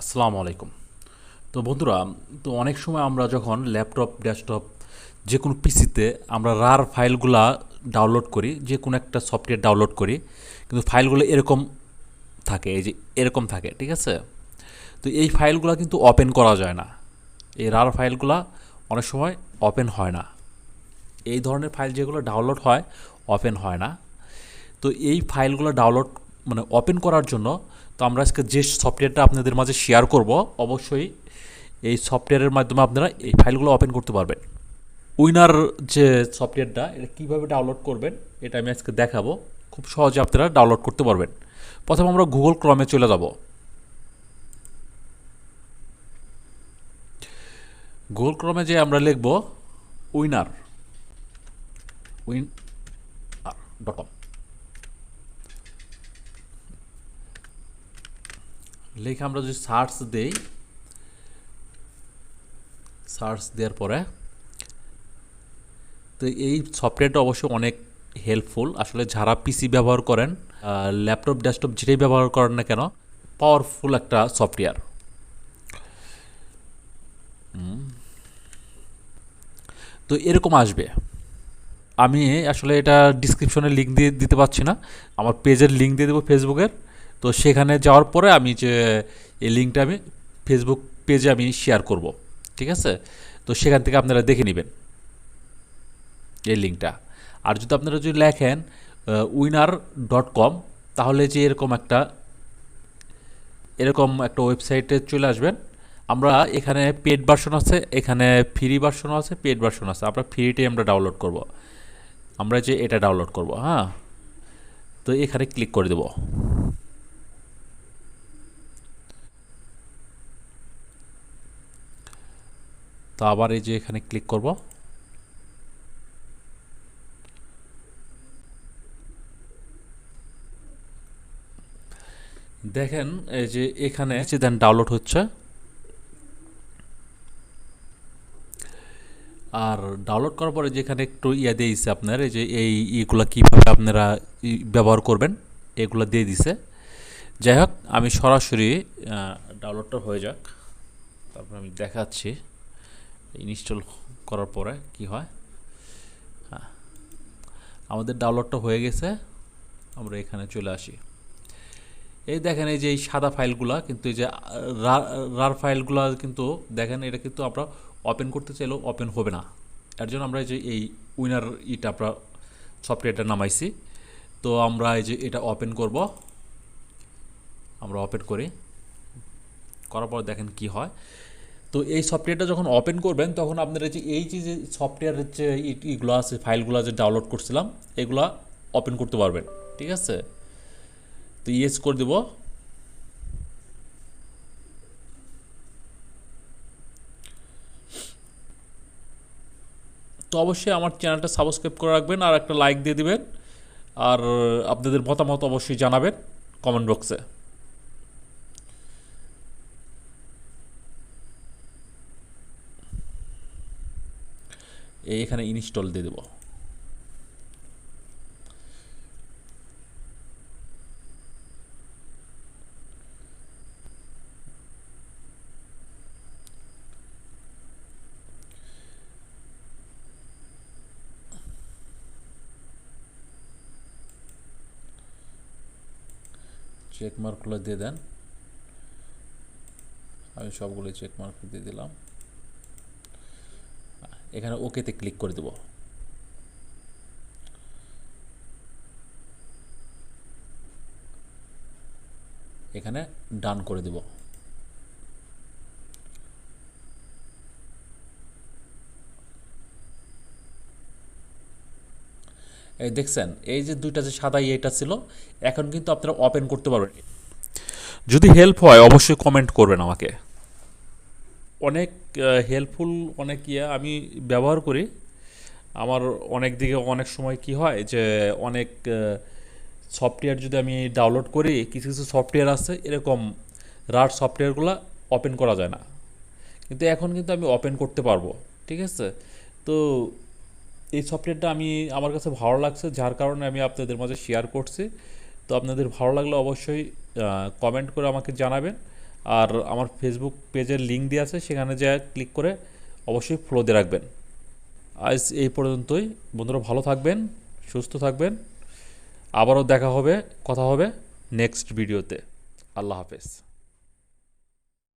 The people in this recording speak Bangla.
আসসালামু আলাইকুম। তো বন্ধুরা, তো অনেক সময় আমরা যখন ল্যাপটপ ডেস্কটপ যে কোনো পিসিতে আমরা রার ফাইলগুলা ডাউনলোড করি, যে কোনো একটা সফটওয়্যার ডাউনলোড করি, কিন্তু ফাইলগুলো এরকম থাকে, এই যে এরকম থাকে, ঠিক আছে? তো এই ফাইলগুলো কিন্তু ওপেন করা যায় না। এই রার ফাইলগুলা অনেক সময় ওপেন হয় না। এই ধরনের ফাইল যেগুলো ডাউনলোড হয়, ওপেন হয় না। তো এই ফাইলগুলো ডাউনলোড মানে ওপেন করার জন্য, তো আমরা আজকে যে সফটওয়্যারটা আপনাদের মাঝে শেয়ার করব, অবশ্যই এই সফটওয়্যারের মাধ্যমে আপনারা এই ফাইলগুলো ওপেন করতে পারবেন। উইনার যে সফটওয়্যারটা, এটা কীভাবে ডাউনলোড করবেন এটা আমি আজকে দেখাবো। খুব সহজে আপনারা ডাউনলোড করতে পারবেন। প্রথমে আমরা গুগল ক্রমে চলে যাব। গুগল ক্রমে যে আমরা লিখব উইনার উইন ডট কম, লিখে আমরা যদি সার্চ দেই, সার্চ দেওয়ার পরে তো এই সফটওয়্যারটা অবশ্যই অনেক হেল্পফুল। আসলে যারা পিসি ব্যবহার করেন, ল্যাপটপ ডেস্কটপ যেটাই ব্যবহার করেন না কেন, পাওয়ারফুল একটা সফটওয়্যার। তো এরকম আসবে। আমি আসলে এটা ডিসক্রিপশনে লিঙ্ক দিয়ে দিতে পারছি না, আমার পেজের লিঙ্ক দিয়ে দেবো ফেসবুকের। তো সেখানে যাওয়ার পরে আমি যে এই লিঙ্কটা আমি ফেসবুক পেজে আমি শেয়ার করব, ঠিক আছে? তো সেখান থেকে আপনারা দেখে নেবেন এই লিঙ্কটা। আর যদি আপনারা যদি লেখেন winrar.com, তাহলে যে এরকম একটা ওয়েবসাইটে চলে আসবেন। আমরা এখানে পেড ভার্সন আছে, এখানে ফ্রি ভার্সনও আছে, পেড ভার্সন আছে। আমরা ফ্রিটাই আমরা ডাউনলোড করব, আমরা যে এটা ডাউনলোড করব। হ্যাঁ, তো এখানে ক্লিক করে দেব। তো আবার এই যে এখানে ক্লিক করব। দেখেন এই যে এখানে দেন ডাউনলোড হচ্ছে। আর ডাউনলোড করার পরে যেখানে একটু দিয়ে দিচ্ছে আপনার, এই যে এইগুলো কীভাবে আপনারা ব্যবহার করবেন এগুলো দিয়ে দিছে। যাই হোক, আমি সরাসরি ডাউনলোডটা হয়ে যাক, তারপর আমি দেখাচ্ছি ইনস্টল করার পরে কি হয়। হ্যাঁ, আমাদের ডাউনলোডটা হয়ে গেছে। আমরা এখানে চলে আসি। এই দেখেন, এই যে এই সাদা ফাইলগুলা কিন্তু, এই যে রার ফাইলগুলা কিন্তু দেখেন, এটা কিন্তু আমরা ওপেন করতে চাইলেও ওপেন হবে না। এর জন্য আমরা এই যে এই উইনার আমরা সফটওয়্যারটা নামাইছি। তো আমরা এই যে এটা ওপেন করব, আমরা ওপেন করি। করার পর দেখেন কি হয়। তো এই সফটওয়্যারটা যখন ওপেন করবেন, তখন আপনারা যে যে সফটওয়্যারের যে ইগুলো আছে, ফাইলগুলো যে ডাউনলোড করছিলাম, এগুলা ওপেন করতে পারবেন, ঠিক আছে? তো ইয়েস করে দেব। তো অবশ্যই আমার চ্যানেলটা সাবস্ক্রাইব করে রাখবেন আর একটা লাইক দিয়ে দিবেন। আর আপনাদের মতামত অবশ্যই জানাবেন কমেন্ট বক্সে। এখানে ইনস্টল দিয়ে দেব। চেক মার্কগুলো দিয়ে দেন। আমি সবগুলো চেক মার্ক দিয়ে দিলাম। এখানে ওকেতে ক্লিক করে দেব। এখানে ডান করে দেব। এই দেখছেন, এই যে দুইটা যে সাদা এটা ছিল, এখন কিন্তু আপনারা ওপেন করতে পারবেন। যদি হেল্প হয় অবশ্যই কমেন্ট করবেন আমাকে। অনেক হেল্পফুল, অনেক আমি ব্যবহার করি। আমার অনেক দিকে অনেক সময় কি হয় যে অনেক সফটওয়্যার যদি আমি ডাউনলোড করি, কিছু কিছু সফটওয়্যার আছে এরকম রার সফটওয়্যারগুলো ওপেন করা যায় না, কিন্তু এখন কিন্তু আমি ওপেন করতে পারবো, ঠিক আছে? তো এই সফটওয়্যারটা আমার কাছে ভালো লাগছে, যার কারণে আমি আপনাদের মাঝে শেয়ার করছি। তো আপনাদের ভালো লাগলে অবশ্যই কমেন্ট করে আমাকে জানাবেন। আর আমার ফেসবুক পেজের লিঙ্ক দেওয়া আছে, সেখানে যা ক্লিক করে অবশ্যই ফলো দিয়ে রাখবেন। আজ এই পর্যন্তই বন্ধুরা, ভালো থাকবেন, সুস্থ থাকবেন, আবারও দেখা হবে, কথা হবে নেক্সট ভিডিওতে। আল্লাহ হাফেজ।